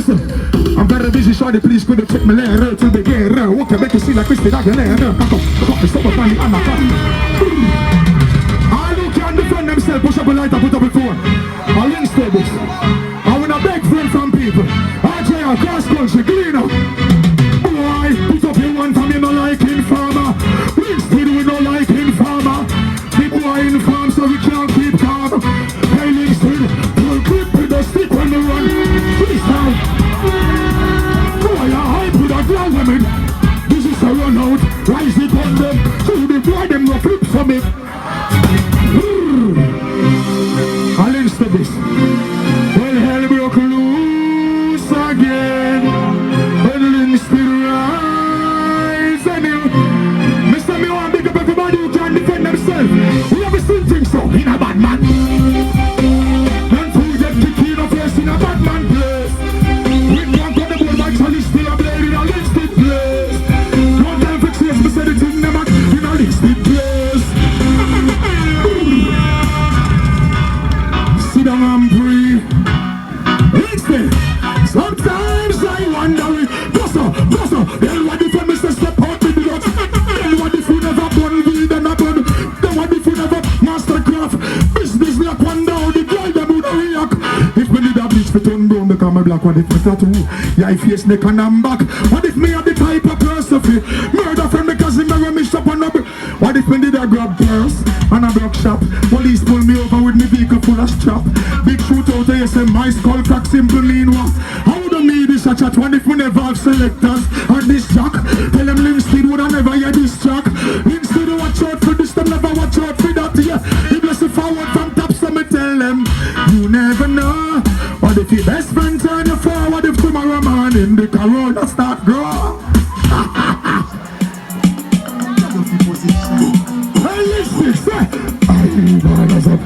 listen. I'm very busy, shorty, please could you take me later to the gear. What can make you see like Christy Dagenere? Pack up the summer funny and my car. All who can defend themselves, push up a light and put up a phone. I'll Linstead this. I want a beg friend from people. RJ, cross country, cleaner. Boy, put up your one from you, no like informer. Linstead, we no like informer. People are informed so we can't keep calm. Hey Linstead, pull grip with the stick when we run. Freestyle. Boy, I hype with a ground women. This is a run out. Rise it on them. So the boy them no flip from it. I'll Linstead this. Well, hell broke loose again. When Linstead rise and you. Mr. Me want to big up everybody who can defend themselves. We have still think so in a bad man. And who get kicked in a face in a bad man place. We can't go the board like Charlie still a blade in a Linstead place. No time for chase, me say the thing them in a Linstead place. Sit down and breathe. Linstead. Sometimes I wonder if Bossa, then what if I miss a step out with the dots? Then what if you never burn weed and a burn? Then what if you never mastercraft? Business like one down, the girl them would react. If me need a bleach for turn brown, become a black, what if me tattoo? Yeah, I face neck and I'm back. What if me are the type of person fi murder from the cousin me when me shop on up? What if me did a grab purse and a block shop? Police pull me over with me vehicle full of strap. Big shootout, I say my skull crack simple mean what? How do me this a chat? What if we never have selectors or this jack? Tell them Linstead would I never hear this track. Linstead watch out for this, them never watch out for that, yeah. He bless it forward from top, so me tell them you never know. What if your best friend turn you forward if tomorrow morning the corona start grow? Hey, Linstead, say I'm bad up.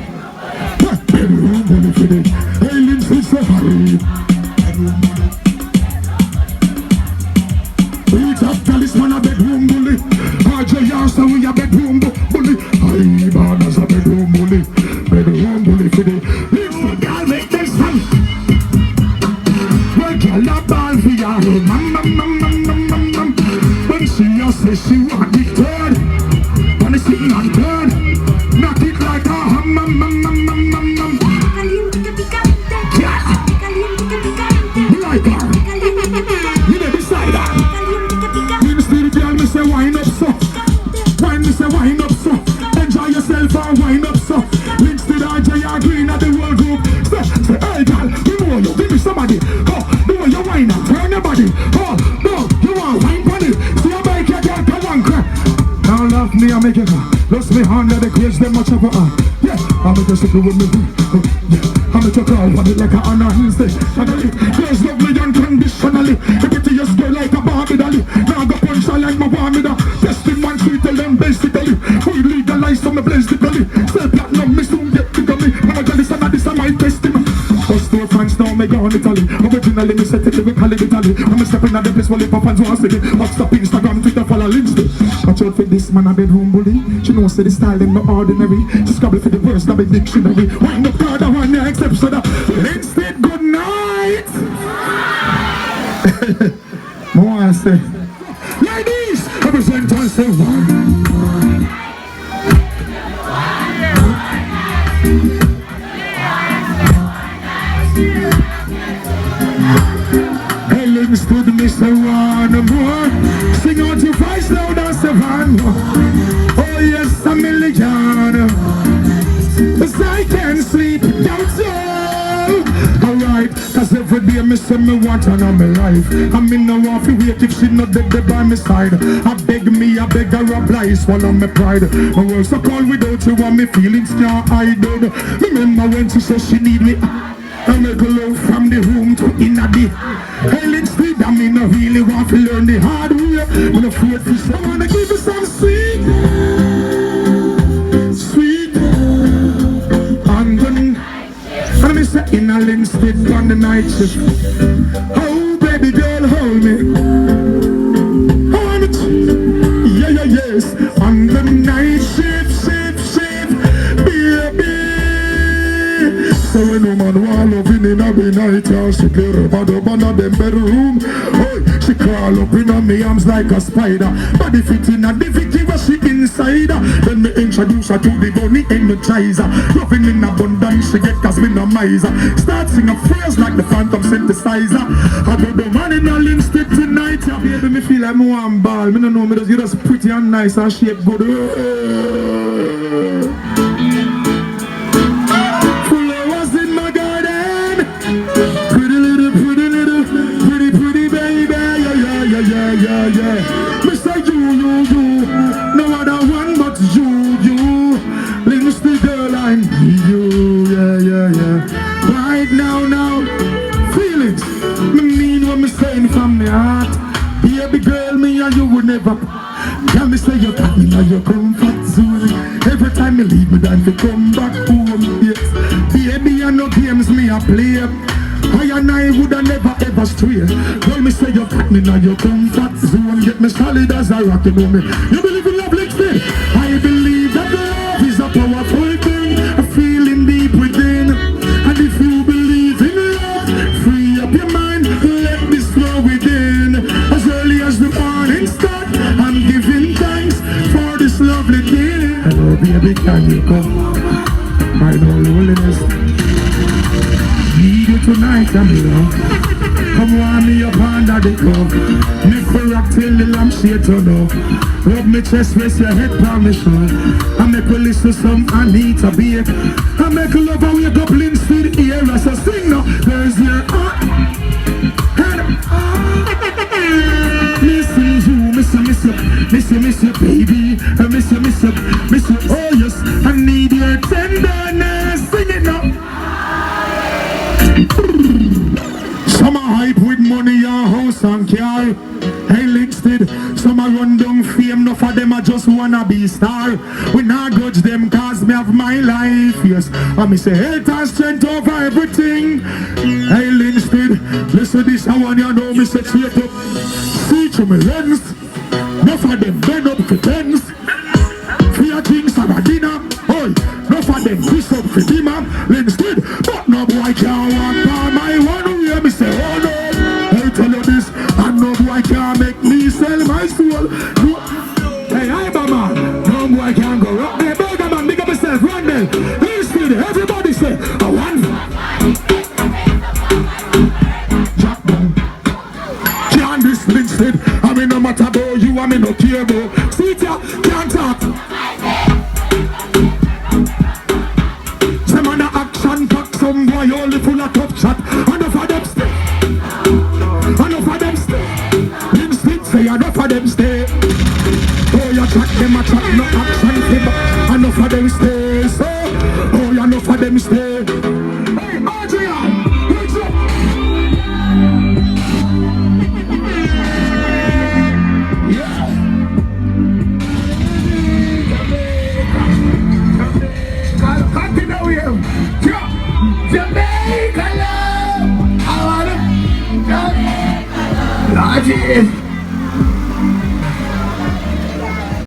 Bedroom bully for it. Hey, Linstead, say bedroom bully. We top this man a bedroom bully. RJ Yarsa we a bedroom bully. I'm bad as a bedroom bully. Bedroom bully for it. Linstead, girl, make them stand. Well, girl, a ball for ya. When she say she want it turn. When it's sitting on turn. Knock it like a ham. Like her. You never decide that. Linstead girl, me say wind up so. Wine me say wind up so. Enjoy yourself and wind up so. Linstead RJ are green at the world group. Say, hey girl, you know you give me somebody. Oh, the way you wind up, turn your body. Oh, no, you want wine bunny. See you make your girl come on crack. Now love me, I make it. Lost me under the craze, them much of a yeah, I make you stick with me. Yeah, I make you call on it like a honor Linstead. Close lovely unconditionally. Everything you stay like a Barbie dolly. Now I go punch her like my Barmida. Testing man, sweet tell them basically. We legalize some place the gully. Say platinum, me soon get to gummy. I'm a jealous and this is my testimony. First two fans now me go on Italy. Originally me set it with Cali Italy. I'm a stepping at the place where the pop and so I see it. WhatsApp, Instagram, Twitter, follow Linstead. Watch out for this man a bedroom bully. She knows say the style them no ordinary. She scrabble for the words that be dictionary. Wind up harder one yeah, except so that Linstead good night. I wanna say ladies, represent and say one. Hey Linstead, Mr. One more. Sing out your voice loud and say one more. Oh yes, a million. Cause I can't sleep without you. Alright, cause every day me say me want her on my life. I mean no want to wait if she not dead by my side. I beg her oblige, swallow my pride. My world so cold without you and me feelings can't hide. Remember when she said she need me, I make a love from the room to inna the hey Linstead, I mean I really want to learn the hard way. I'm afraid for so I wanna give you some sweet and then and me say in a Linstead on the night shift. Oh baby girl, hold me. Hold it. Yeah, yes. On the night shift, baby. So when no man want loving in a night or she clear up on them bedroom. Oh, she crawl up in on me arms like a spider. Body fit in a Vicky where she inside. Then me introduce her to the bunny energizer. Loving in abundance she get cause me no miser. Start sing a phrase like the phantom synthesizer. I do the man in a Linstead tonight. Yeah, baby, me feel like me one ball. Me no know, me just pretty and nice and shape good. Flowers in my garden. Pretty little pretty baby. Yeah. Me say you. No other one but you. Linstead girl, I need you. Yeah. Right now. Feel it. Me mean what me saying from my heart. Baby girl, me and you would never. Tell me say you got me in your comfort zone. Every time you leave me, then you come back home. Yes, baby, I know games me a play. I and I woulda never ever stray. Tell me say you got me in your comfort zone. Get me solid as a rock, you know me. You believe in love, Linstead? I believe that love is a powerful thing, a feeling deep within. And if you believe in love, free up your mind, let this flow within. As early as the morning start, I'm giving thanks for this lovely day. Hello baby, can you come? My loneliness. Need you tonight, I'm love. Come warm me up under the glove. Make me rock till the lampshade turn off. Rub me chest, rest your head on me shoulder. I make you listen to some Anita Bake. I make you love and wake up Linstead here. As I sing now, there's your missing you, miss you, baby. I miss you. Oh yes, I need your tenderness. Sing it now. Some are hype with money and house and car. Hey Linstead, some are run down fame. Enough of them I just wanna be star. We not grudge them cause me have my life. Yes, I me say health and strength over everything. Hey Linstead, listen this I want you know me say straight up. See through me lens. Enough of them bend up for tens. Fear things are a dinner. Oh, enough of them piss up for dinner. Linstead, but no boy can't walk by my one. Me say, oh no, I tell you this, and no boy can't make me sell my soul. No. Hey, I'm a man, no boy can't go wrong. Hey, burger man, big up yourself, run there. Linstead, everybody say, I want. Jack down. Can't this Linstead, I mean no matter about you, I mean no care about. See it ya, can't talk. Some on the action pack, some boy only full of tough chat. Enough of them stay. Linstead say enough of them stay. Oh, you chat them a chat, no action fib. Enough of them stay. So, oh, you enough of them stay. Hey, Adrian, what's up? Yeah. Continue here. Jamaica love. I wanna Jamaica love.